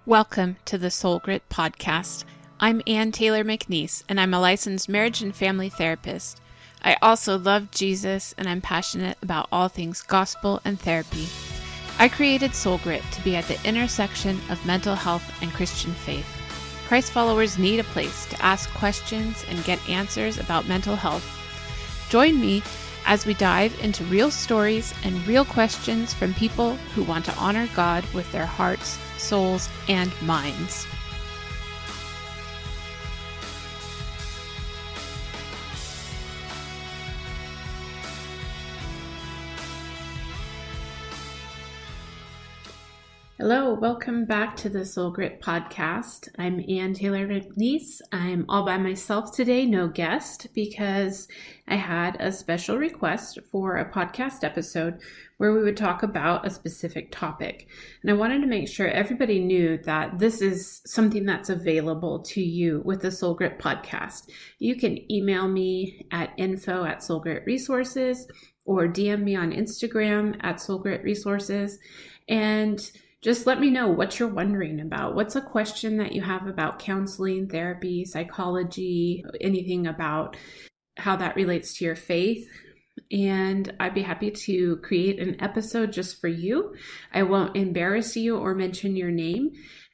Welcome to the Soul Grit Podcast. I'm Ann Taylor McNeese, and I'm a licensed marriage and family therapist. I also love Jesus, and I'm passionate about all things gospel and therapy. I created Soul Grit to be at the intersection of mental health and Christian faith. Christ followers need a place to ask questions and get answers about mental health. Join me as we dive into real stories and real questions from people who want to honor God with their hearts, souls, and minds. Hello, welcome back to the Soul Grit Podcast. I'm Ann Taylor McNeese. I'm all by myself today, no guest, because I had a special request for a podcast episode where we would talk about a specific topic. And I wanted to make sure everybody knew that this is something that's available to you with the Soul Grit Podcast. You can email me at info@soulgritresources or DM me on Instagram at soulgritresources, and just let me know what you're wondering about. What's a question that you have about counseling, therapy, psychology, anything about how that relates to your faith. And I'd be happy to create an episode just for you. I won't embarrass you or mention your name.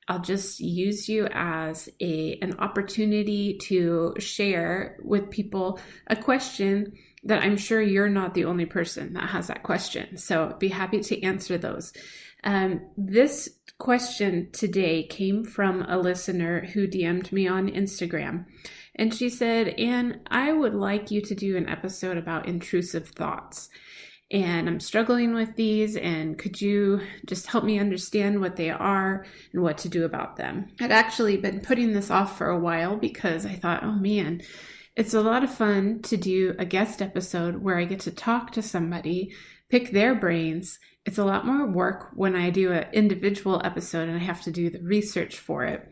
I'll just use you as an opportunity to share with people a question that I'm sure you're not the only person that has that question. So I'd be happy to answer those. This question today came from a listener who DM'd me on Instagram. And she said, Ann, I would like you to do an episode about intrusive thoughts. And I'm struggling with these, and could you just help me understand what they are and what to do about them? I'd actually been putting this off for a while because I thought, oh man, it's a lot of fun to do a guest episode where I get to talk to somebody, pick their brains. It's a lot more work when I do an individual episode and I have to do the research for it.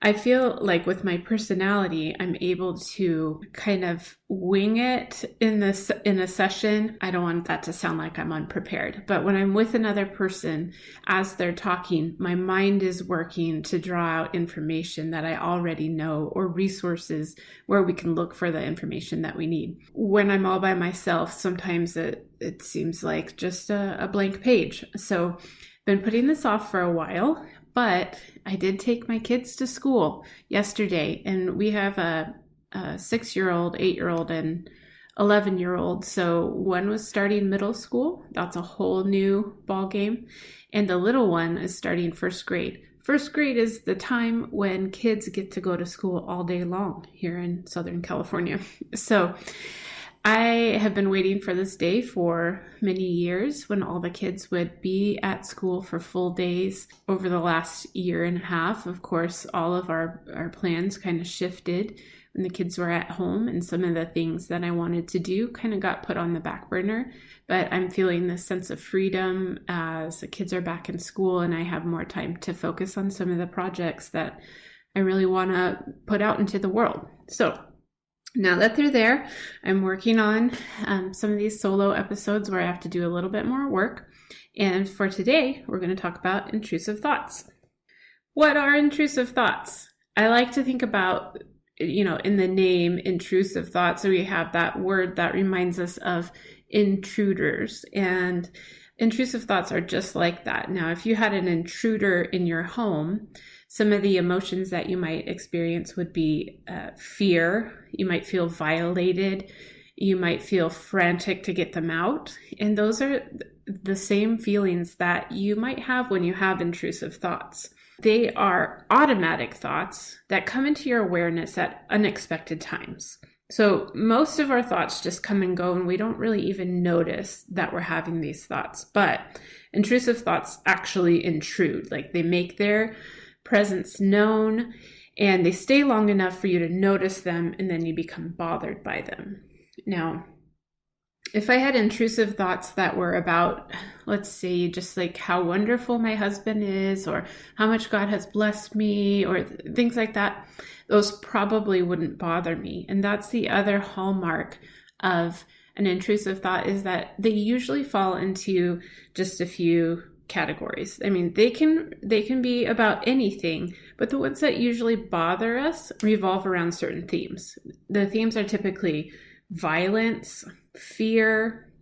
I feel like with my personality, I'm able to kind of wing it in a session. I don't want that to sound like I'm unprepared, but when I'm with another person as they're talking, my mind is working to draw out information that I already know or resources where we can look for the information that we need. When I'm all by myself, sometimes it seems like just a blank page. So I've been putting this off for a while. But I did take my kids to school yesterday, and we have a 6-year-old, 8-year-old, and 11-year-old. So one was starting middle school. That's a whole new ball game. And the little one is starting first grade. First grade is the time when kids get to go to school all day long here in Southern California. So I have been waiting for this day for many years when all the kids would be at school for full days. Over the last year and a half, of course, all of our plans kind of shifted when the kids were at home, and some of the things that I wanted to do kind of got put on the back burner. But I'm feeling this sense of freedom as the kids are back in school and I have more time to focus on some of the projects that I really want to put out into the world. So now that they're there, I'm working on some of these solo episodes where I have to do a little bit more work. And for today, we're going to talk about intrusive thoughts. What are intrusive thoughts? I like to think about, in the name intrusive thoughts, so we have that word that reminds us of intruders. And intrusive thoughts are just like that. Now, if you had an intruder in your home, some of the emotions that you might experience would be fear. You might feel violated. You might feel frantic to get them out. And those are the same feelings that you might have when you have intrusive thoughts. They are automatic thoughts that come into your awareness at unexpected times. So most of our thoughts just come and go, and we don't really even notice that we're having these thoughts. But intrusive thoughts actually intrude, like they make their presence known, and they stay long enough for you to notice them, and then you become bothered by them. Now, if I had intrusive thoughts that were about, let's say, just like how wonderful my husband is, or how much God has blessed me, or things like that, those probably wouldn't bother me. And that's the other hallmark of an intrusive thought, is that they usually fall into just a few categories. I mean, they can be about anything, but the ones that usually bother us revolve around certain themes. The themes are typically violence, fear,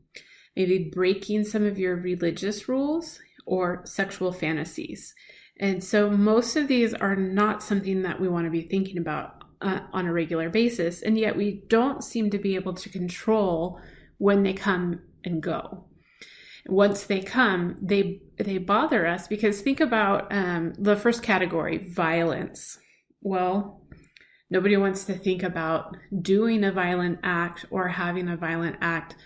maybe breaking some of your religious rules, or sexual fantasies. And so most of these are not something that we want to be thinking about on a regular basis, and yet we don't seem to be able to control when they come and go. Once they come, they bother us, because think about the first category, violence. Well, nobody wants to think about doing a violent act or having a violent act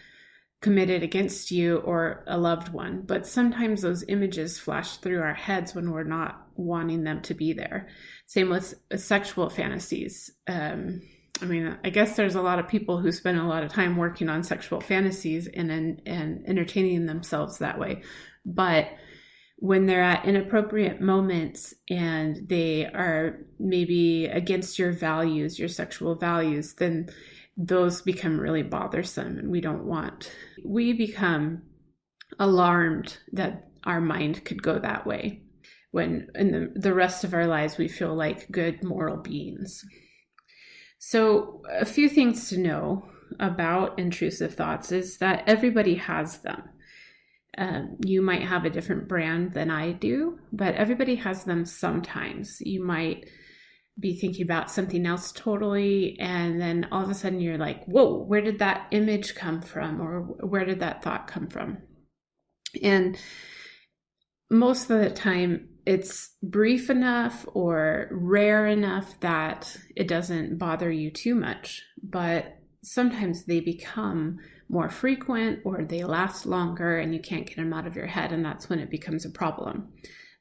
committed against you or a loved one, but sometimes those images flash through our heads when we're not wanting them to be there. Same with sexual fantasies. I mean, I guess there's a lot of people who spend a lot of time working on sexual fantasies and entertaining themselves that way. But when they're at inappropriate moments and they are maybe against your values, your sexual values, then those become really bothersome, and we become alarmed that our mind could go that way, when in the rest of our lives we feel like good moral beings. So a few things to know about intrusive thoughts is that everybody has them. You might have a different brand than I do, but everybody has them sometimes. You might be thinking about something else totally, and then all of a sudden you're like, whoa, where did that image come from? Or where did that thought come from? And most of the time it's brief enough or rare enough that it doesn't bother you too much, but sometimes they become more frequent or they last longer and you can't get them out of your head, and that's when it becomes a problem.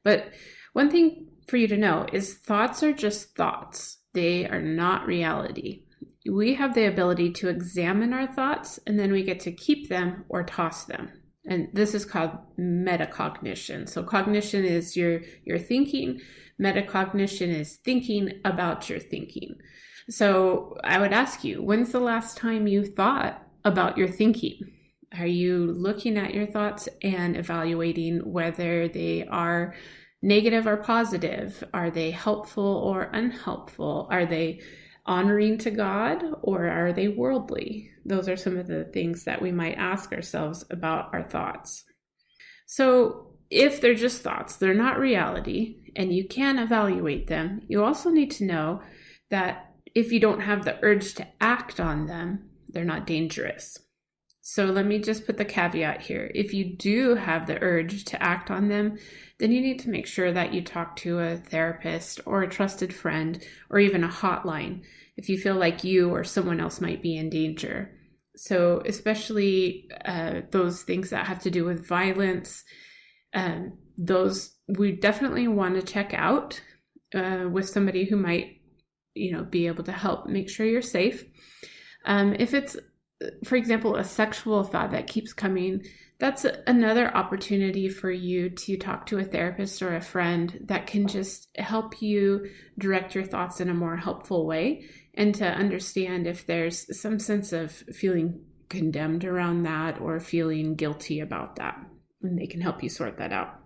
But one thing for you to know is thoughts are just thoughts. They are not reality. We have the ability to examine our thoughts, and then we get to keep them or toss them. And this is called metacognition. So cognition is your thinking. Metacognition is thinking about your thinking. So I would ask you, when's the last time you thought about your thinking? Are you looking at your thoughts and evaluating whether they are negative or positive? Are they helpful or unhelpful? Are they honoring to God or are they worldly? Those are some of the things that we might ask ourselves about our thoughts. So if they're just thoughts, they're not reality, and you can evaluate them, you also need to know that if you don't have the urge to act on them, they're not dangerous. So let me just put the caveat here. If you do have the urge to act on them, then you need to make sure that you talk to a therapist or a trusted friend or even a hotline if you feel like you or someone else might be in danger. So especially those things that have to do with violence, those we definitely want to check out with somebody who might, be able to help make sure you're safe. If it's, for example, a sexual thought that keeps coming, that's another opportunity for you to talk to a therapist or a friend that can just help you direct your thoughts in a more helpful way, and to understand if there's some sense of feeling condemned around that or feeling guilty about that, and they can help you sort that out.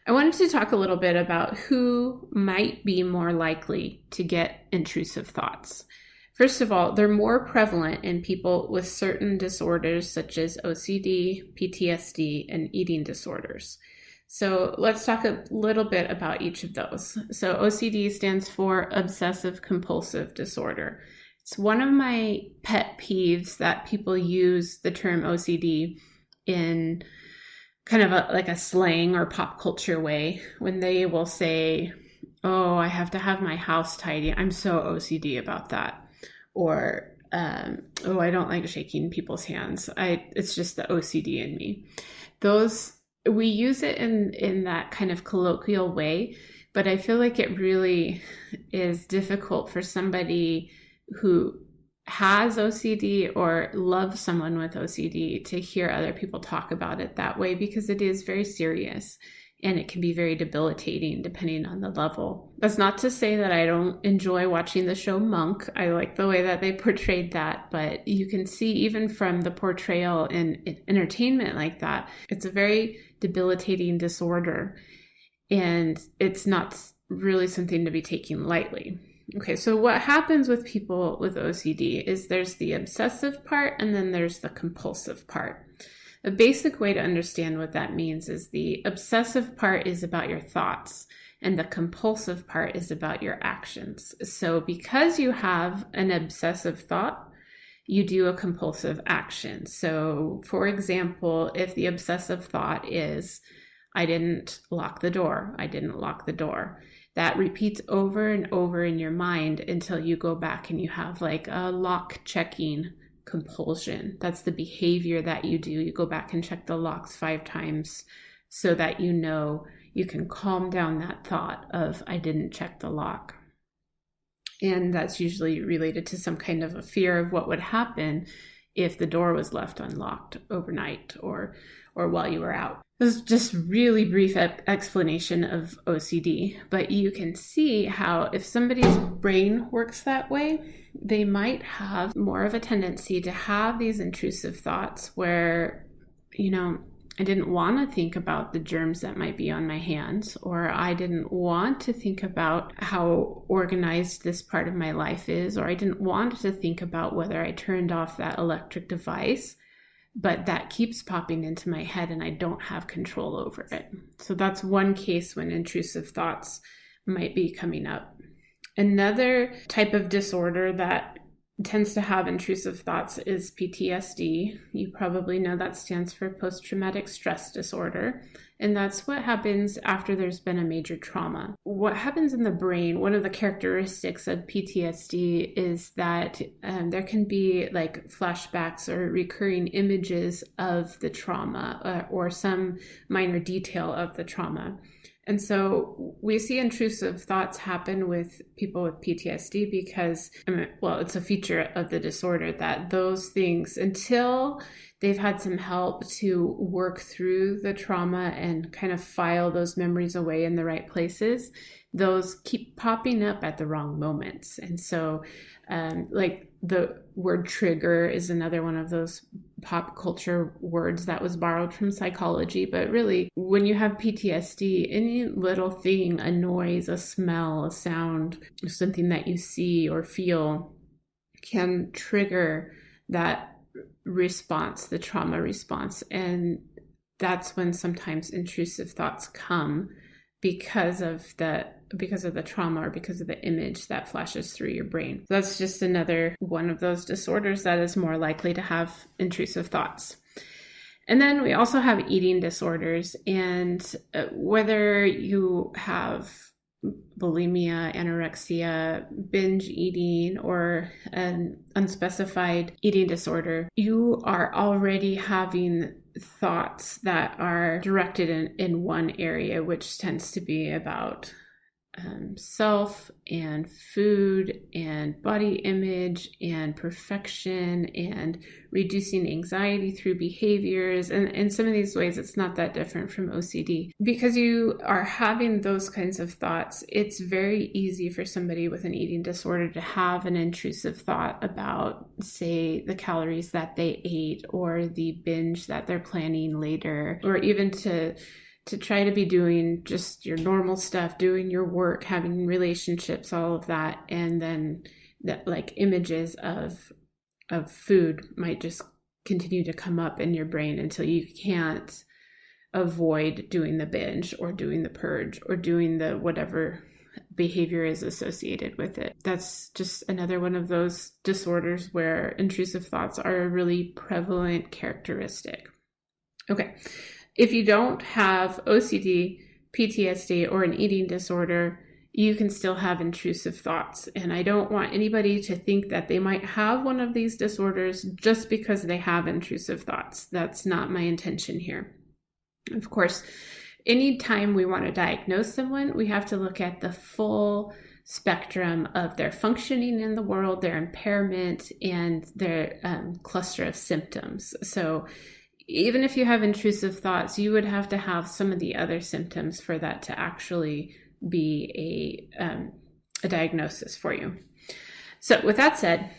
I wanted to talk a little bit about who might be more likely to get intrusive thoughts. First of all, they're more prevalent in people with certain disorders such as OCD, PTSD, and eating disorders. So let's talk a little bit about each of those. So OCD stands for obsessive compulsive disorder. It's one of my pet peeves that people use the term OCD in kind of like a slang or pop culture way, when they will say, oh, I have to have my house tidy. I'm so OCD about that. Or, oh, I don't like shaking people's hands. It's just the OCD in me. We use it in that kind of colloquial way, but I feel like it really is difficult for somebody who has OCD or loves someone with OCD to hear other people talk about it that way, because it is very serious. and it can be very debilitating depending on the level. That's not to say that I don't enjoy watching the show Monk. I like the way that they portrayed that, but you can see even from the portrayal in entertainment like that, it's a very debilitating disorder, and it's not really something to be taken lightly. Okay, so what happens with people with OCD is there's the obsessive part and then there's the compulsive part. A basic way to understand what that means is the obsessive part is about your thoughts and the compulsive part is about your actions. So because you have an obsessive thought, you do a compulsive action. So for example, if the obsessive thought is, I didn't lock the door, that repeats over and over in your mind until you go back and you have like a lock checking compulsion. That's the behavior that you do. You go back and check the locks 5 times so that you know you can calm down that thought of, I didn't check the lock. And that's usually related to some kind of a fear of what would happen if the door was left unlocked overnight or while you were out. This is just really brief explanation of OCD, but you can see how if somebody's brain works that way, they might have more of a tendency to have these intrusive thoughts where, I didn't want to think about the germs that might be on my hands, or I didn't want to think about how organized this part of my life is, or I didn't want to think about whether I turned off that electric device. But that keeps popping into my head and I don't have control over it. So that's one case when intrusive thoughts might be coming up. Another type of disorder that tends to have intrusive thoughts is PTSD. You probably know that stands for post-traumatic stress disorder. And that's what happens after there's been a major trauma. What happens in the brain, one of the characteristics of PTSD is that there can be like flashbacks or recurring images of the trauma or some minor detail of the trauma. And so we see intrusive thoughts happen with people with PTSD because, it's a feature of the disorder that those things, until they've had some help to work through the trauma and kind of file those memories away in the right places, those keep popping up at the wrong moments. And so like the word trigger is another one of those pop culture words that was borrowed from psychology. But really, when you have PTSD, any little thing, a noise, a smell, a sound, something that you see or feel can trigger that response, the trauma response. And that's when sometimes intrusive thoughts come because of the trauma or because of the image that flashes through your brain. So that's just another one of those disorders that is more likely to have intrusive thoughts. And then we also have eating disorders, and whether you have bulimia, anorexia, binge eating, or an unspecified eating disorder, you are already having thoughts that are directed in one area, which tends to be about self and food and body image and perfection and reducing anxiety through behaviors. And in some of these ways, it's not that different from OCD. Because you are having those kinds of thoughts, it's very easy for somebody with an eating disorder to have an intrusive thought about, say, the calories that they ate or the binge that they're planning later, or even to try to be doing just your normal stuff, doing your work, having relationships, all of that. And then that like images of food might just continue to come up in your brain until you can't avoid doing the binge or doing the purge or doing the whatever behavior is associated with it. That's just another one of those disorders where intrusive thoughts are a really prevalent characteristic. Okay. If you don't have OCD, PTSD, or an eating disorder, you can still have intrusive thoughts. And I don't want anybody to think that they might have one of these disorders just because they have intrusive thoughts. That's not my intention here. Of course, anytime we want to diagnose someone, we have to look at the full spectrum of their functioning in the world, their impairment, and their cluster of symptoms. So even if you have intrusive thoughts, you would have to have some of the other symptoms for that to actually be a diagnosis for you. So with that said,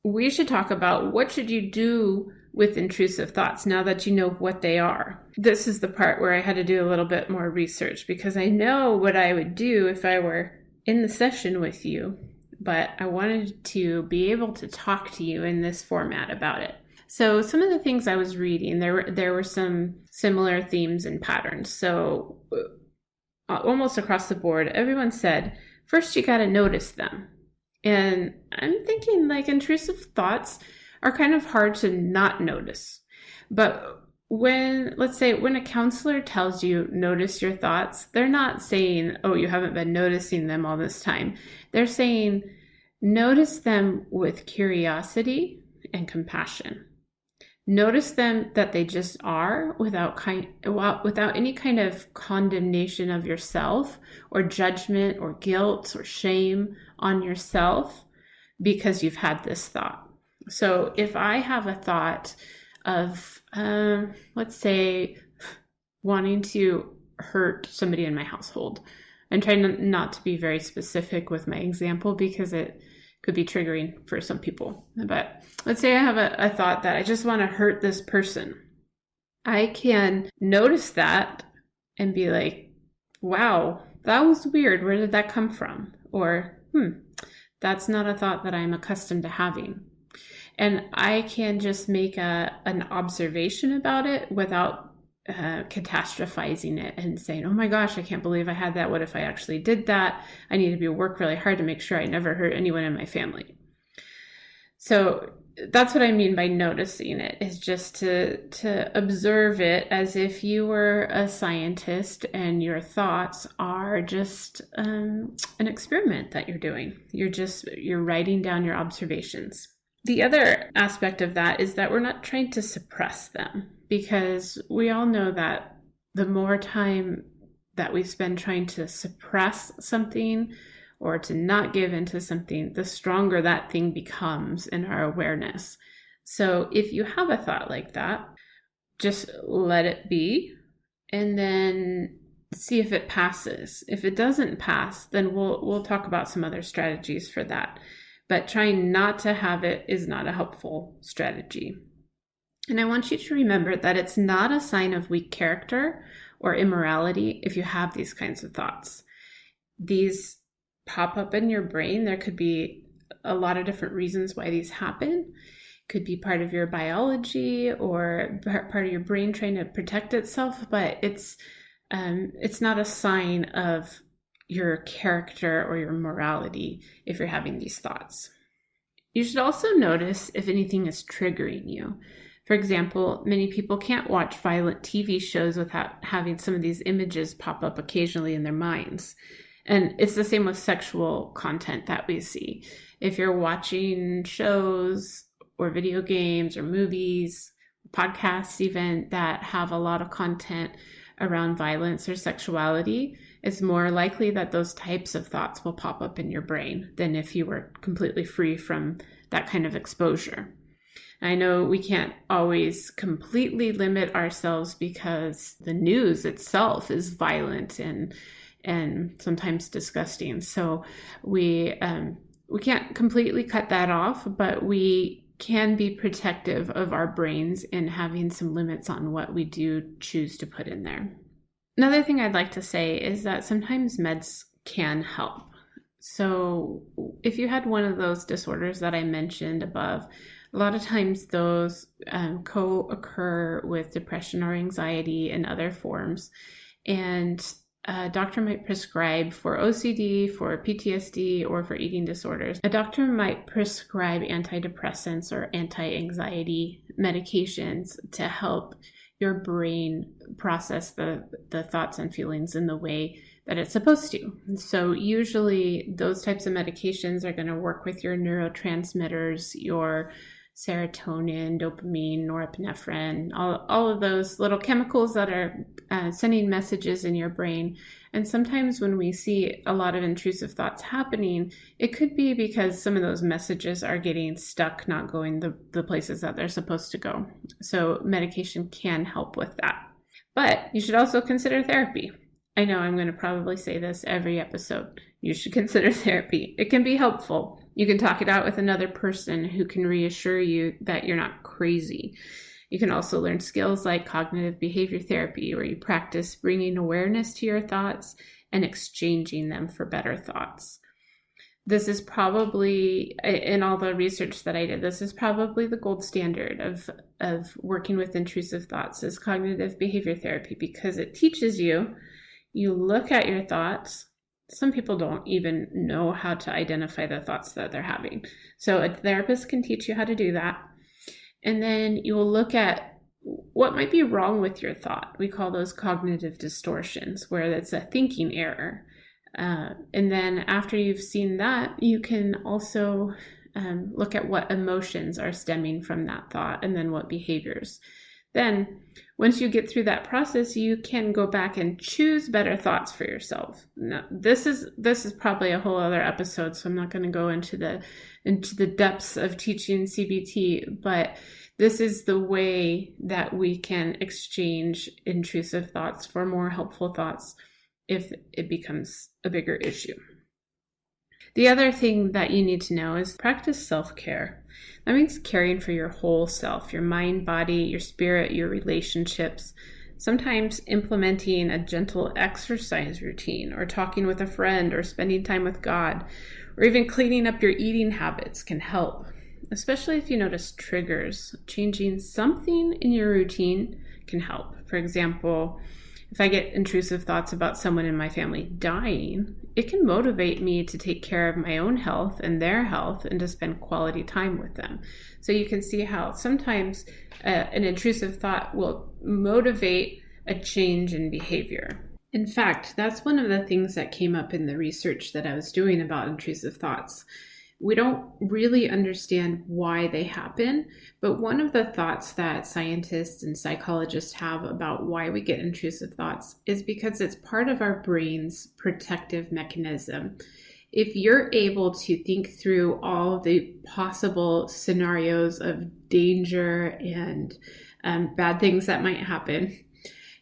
we should talk about what should you do with intrusive thoughts now that you know what they are. This is the part where I had to do a little bit more research because I know what I would do if I were in the session with you, but I wanted to be able to talk to you in this format about it. So some of the things I was reading, there were some similar themes and patterns. So almost across the board, everyone said, first you got to notice them. And I'm thinking like intrusive thoughts are kind of hard to not notice. But let's say when a counselor tells you notice your thoughts, they're not saying, oh, you haven't been noticing them all this time. They're saying notice them with curiosity and compassion. Notice them that they just are without any kind of condemnation of yourself or judgment or guilt or shame on yourself because you've had this thought. So if I have a thought of, let's say, wanting to hurt somebody in my household, I'm trying not to be very specific with my example because it could be triggering for some people. But let's say I have a thought that I just want to hurt this person. I can notice that and be like, wow, that was weird. Where did that come from? Or, that's not a thought that I'm accustomed to having. And I can just make an observation about it without catastrophizing it and saying, oh my gosh, I can't believe I had that. What if I actually did that? I need to work really hard to make sure I never hurt anyone in my family. So that's what I mean by noticing it, is just to observe it as if you were a scientist and your thoughts are just an experiment that you're doing. You're writing down your observations. The other aspect of that is that we're not trying to suppress them, because we all know that the more time that we spend trying to suppress something or to not give into something, the stronger that thing becomes in our awareness. So if you have a thought like that, just let it be and then see if it passes. If it doesn't pass, then we'll talk about some other strategies for that. But trying not to have it is not a helpful strategy. And I want you to remember that it's not a sign of weak character or immorality if you have these kinds of thoughts. These pop up in your brain. There could be a lot of different reasons why these happen. It could be part of your biology or part of your brain trying to protect itself, but it's not a sign of your character or your morality if you're having these thoughts. You should also notice if anything is triggering you. For example, many people can't watch violent TV shows without having some of these images pop up occasionally in their minds. And it's the same with sexual content that we see. If you're watching shows or video games or movies, podcasts even, that have a lot of content around violence or sexuality, it's more likely that those types of thoughts will pop up in your brain than if you were completely free from that kind of exposure. I know we can't always completely limit ourselves because the news itself is violent and sometimes disgusting. So we can't completely cut that off, but we can be protective of our brains in having some limits on what we do choose to put in there. Another thing I'd like to say is that sometimes meds can help. So if you had one of those disorders that I mentioned above, a lot of times those co-occur with depression or anxiety and other forms. And a doctor might prescribe for OCD, for PTSD, or for eating disorders. A doctor might prescribe antidepressants or anti-anxiety medications to help your brain process the thoughts and feelings in the way that it's supposed to. So usually those types of medications are going to work with your neurotransmitters, your serotonin, dopamine, norepinephrine, all of those little chemicals that are sending messages in your brain. And sometimes when we see a lot of intrusive thoughts happening, it could be because some of those messages are getting stuck, not going the places that they're supposed to go. So medication can help with that. But you should also consider therapy. I know I'm going to probably say this every episode. You should consider therapy. It can be helpful. You can talk it out with another person who can reassure you that you're not crazy. You can also learn skills like cognitive behavior therapy, where you practice bringing awareness to your thoughts and exchanging them for better thoughts. This is probably, in all the research that I did, this is probably the gold standard of working with intrusive thoughts is cognitive behavior therapy, because it teaches you look at your thoughts. Some people don't even know how to identify the thoughts that they're having. So a therapist can teach you how to do that. And then you will look at what might be wrong with your thought. We call those cognitive distortions, where it's a thinking error. And then after you've seen that, you can also look at what emotions are stemming from that thought, and then what behaviors. Then, once you get through that process, you can go back and choose better thoughts for yourself. Now, this is probably a whole other episode, so I'm not going to go into the depths of teaching CBT, but this is the way that we can exchange intrusive thoughts for more helpful thoughts if it becomes a bigger issue. The other thing that you need to know is practice self-care. That means caring for your whole self, your mind, body, your spirit, your relationships. Sometimes implementing a gentle exercise routine, or talking with a friend, or spending time with God, or even cleaning up your eating habits can help, especially if you notice triggers. Changing something in your routine can help. For example, if I get intrusive thoughts about someone in my family dying, it can motivate me to take care of my own health and their health and to spend quality time with them. So you can see how sometimes an intrusive thought will motivate a change in behavior. In fact, that's one of the things that came up in the research that I was doing about intrusive thoughts. We don't really understand why they happen, but one of the thoughts that scientists and psychologists have about why we get intrusive thoughts is because it's part of our brain's protective mechanism. If you're able to think through all the possible scenarios of danger and bad things that might happen,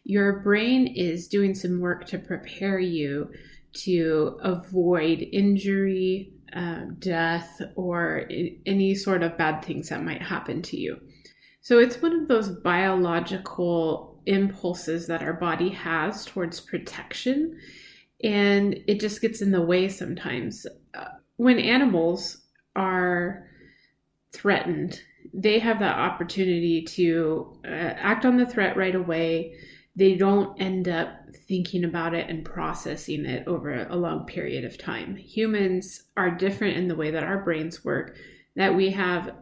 your brain is doing some work to prepare you to avoid injury, death, or any sort of bad things that might happen to you. So it's one of those biological impulses that our body has towards protection, and it just gets in the way sometimes. When animals are threatened, they have that opportunity to act on the threat right away. They don't end up thinking about it and processing it over a long period of time. Humans are different in the way that our brains work, that we have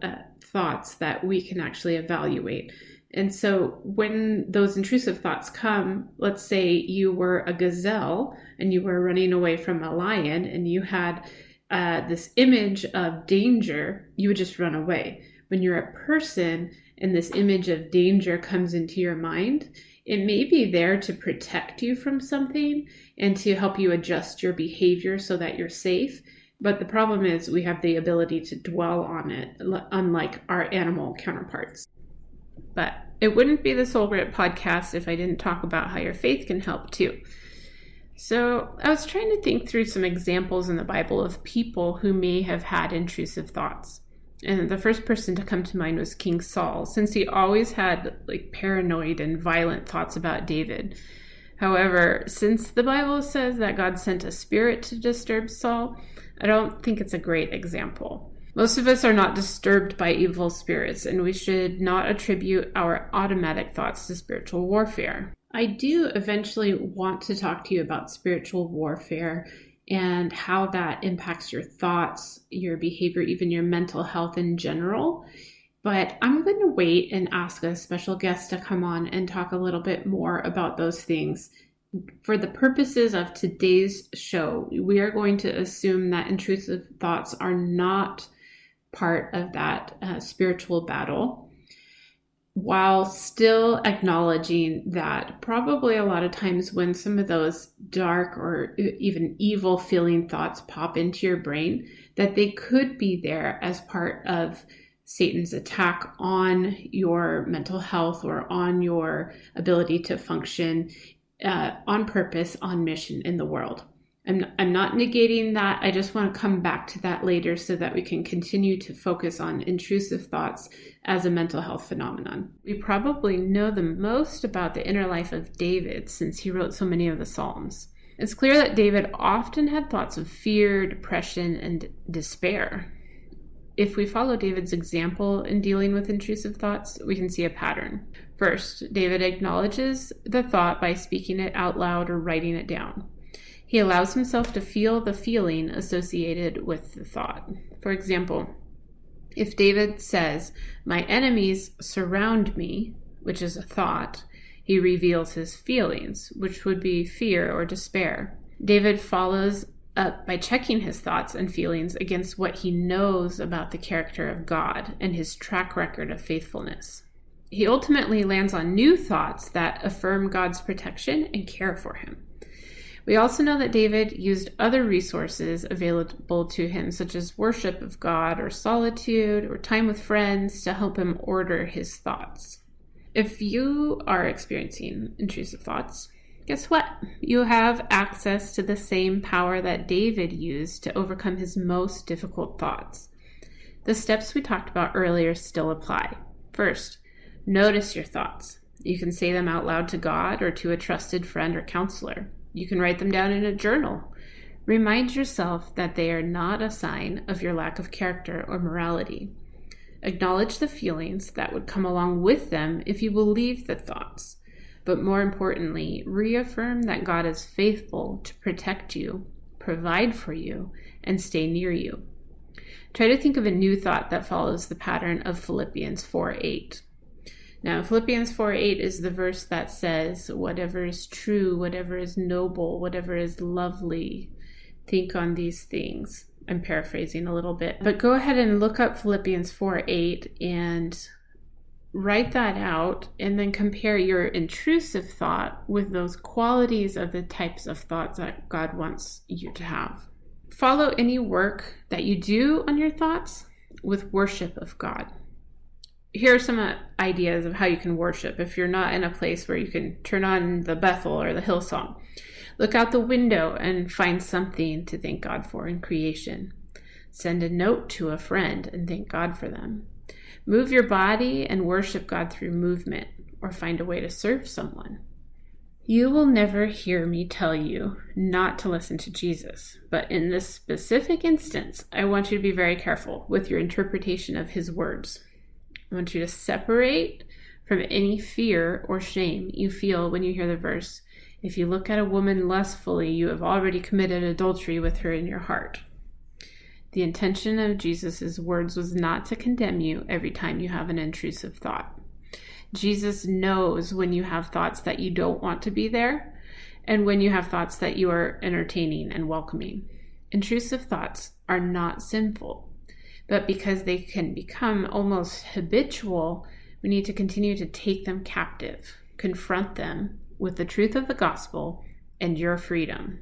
thoughts that we can actually evaluate. And so when those intrusive thoughts come, let's say you were a gazelle and you were running away from a lion and you had this image of danger, you would just run away. When you're a person and this image of danger comes into your mind, it may be there to protect you from something and to help you adjust your behavior so that you're safe. But the problem is we have the ability to dwell on it, unlike our animal counterparts. But it wouldn't be the Soul Grit podcast if I didn't talk about how your faith can help too. So I was trying to think through some examples in the Bible of people who may have had intrusive thoughts. And the first person to come to mind was King Saul, since he always had paranoid and violent thoughts about David. However, since the Bible says that God sent a spirit to disturb Saul, I don't think it's a great example. Most of us are not disturbed by evil spirits, and we should not attribute our automatic thoughts to spiritual warfare. I do eventually want to talk to you about spiritual warfare and how that impacts your thoughts, your behavior, even your mental health in general. But I'm going to wait and ask a special guest to come on and talk a little bit more about those things. For the purposes of today's show, we are going to assume that intrusive thoughts are not part of that spiritual battle, while still acknowledging that probably a lot of times when some of those dark or even evil feeling thoughts pop into your brain, that they could be there as part of Satan's attack on your mental health or on your ability to function on purpose, on mission in the world. I'm not negating that. I just want to come back to that later so that we can continue to focus on intrusive thoughts as a mental health phenomenon. We probably know the most about the inner life of David since he wrote so many of the Psalms. It's clear that David often had thoughts of fear, depression, and despair. If we follow David's example in dealing with intrusive thoughts, we can see a pattern. First, David acknowledges the thought by speaking it out loud or writing it down. He allows himself to feel the feeling associated with the thought. For example, if David says, "My enemies surround me," which is a thought, he reveals his feelings, which would be fear or despair. David follows up by checking his thoughts and feelings against what he knows about the character of God and his track record of faithfulness. He ultimately lands on new thoughts that affirm God's protection and care for him. We also know that David used other resources available to him, such as worship of God or solitude or time with friends, to help him order his thoughts. If you are experiencing intrusive thoughts, guess what? You have access to the same power that David used to overcome his most difficult thoughts. The steps we talked about earlier still apply. First, notice your thoughts. You can say them out loud to God or to a trusted friend or counselor. You can write them down in a journal. Remind yourself that they are not a sign of your lack of character or morality. Acknowledge the feelings that would come along with them if you believe the thoughts. But more importantly, reaffirm that God is faithful to protect you, provide for you, and stay near you. Try to think of a new thought that follows the pattern of Philippians 4:8. Now, Philippians 4:8 is the verse that says, "Whatever is true, whatever is noble, whatever is lovely, think on these things." I'm paraphrasing a little bit, but go ahead and look up Philippians 4:8 and write that out, and then compare your intrusive thought with those qualities of the types of thoughts that God wants you to have. Follow any work that you do on your thoughts with worship of God. Here are some ideas of how you can worship if you're not in a place where you can turn on the Bethel or the Hillsong. Look out the window and find something to thank God for in creation. Send a note to a friend and thank God for them. Move your body and worship God through movement, or find a way to serve someone. You will never hear me tell you not to listen to Jesus, but in this specific instance, I want you to be very careful with your interpretation of his words. I want you to separate from any fear or shame you feel when you hear the verse, "If you look at a woman lustfully, you have already committed adultery with her in your heart." The intention of Jesus' words was not to condemn you every time you have an intrusive thought. Jesus knows when you have thoughts that you don't want to be there, and when you have thoughts that you are entertaining and welcoming. Intrusive thoughts are not sinful, but because they can become almost habitual, we need to continue to take them captive, confront them with the truth of the gospel and your freedom.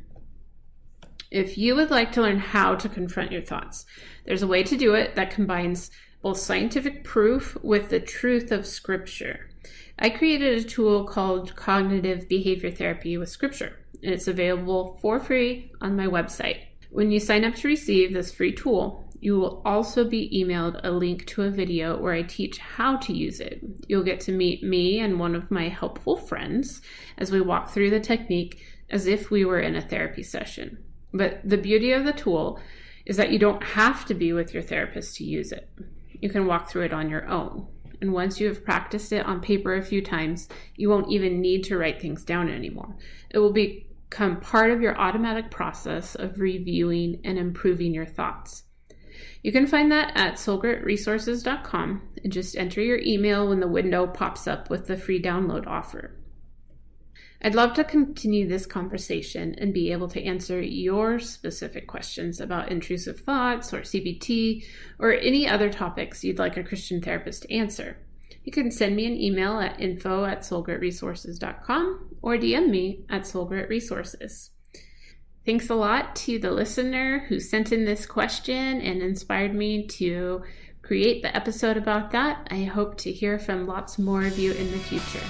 If you would like to learn how to confront your thoughts, there's a way to do it that combines both scientific proof with the truth of Scripture. I created a tool called Cognitive Behavior Therapy with Scripture, and it's available for free on my website. When you sign up to receive this free tool, you will also be emailed a link to a video where I teach how to use it. You'll get to meet me and one of my helpful friends as we walk through the technique as if we were in a therapy session. But the beauty of the tool is that you don't have to be with your therapist to use it. You can walk through it on your own. And once you have practiced it on paper a few times, you won't even need to write things down anymore. It will become part of your automatic process of reviewing and improving your thoughts. You can find that at soulgritresources.com and just enter your email when the window pops up with the free download offer. I'd love to continue this conversation and be able to answer your specific questions about intrusive thoughts or CBT or any other topics you'd like a Christian therapist to answer. You can send me an email at info@soulgritresources.com or DM me at soulgritresources. Thanks a lot to the listener who sent in this question and inspired me to create the episode about that. I hope to hear from lots more of you in the future.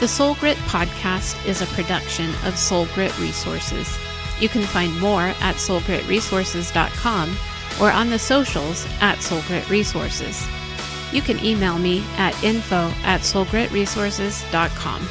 The Soul Grit podcast is a production of Soul Grit Resources. You can find more at soulgritresources.com or on the socials at Soul Grit Resources. You can email me at info@soulgritresources.com.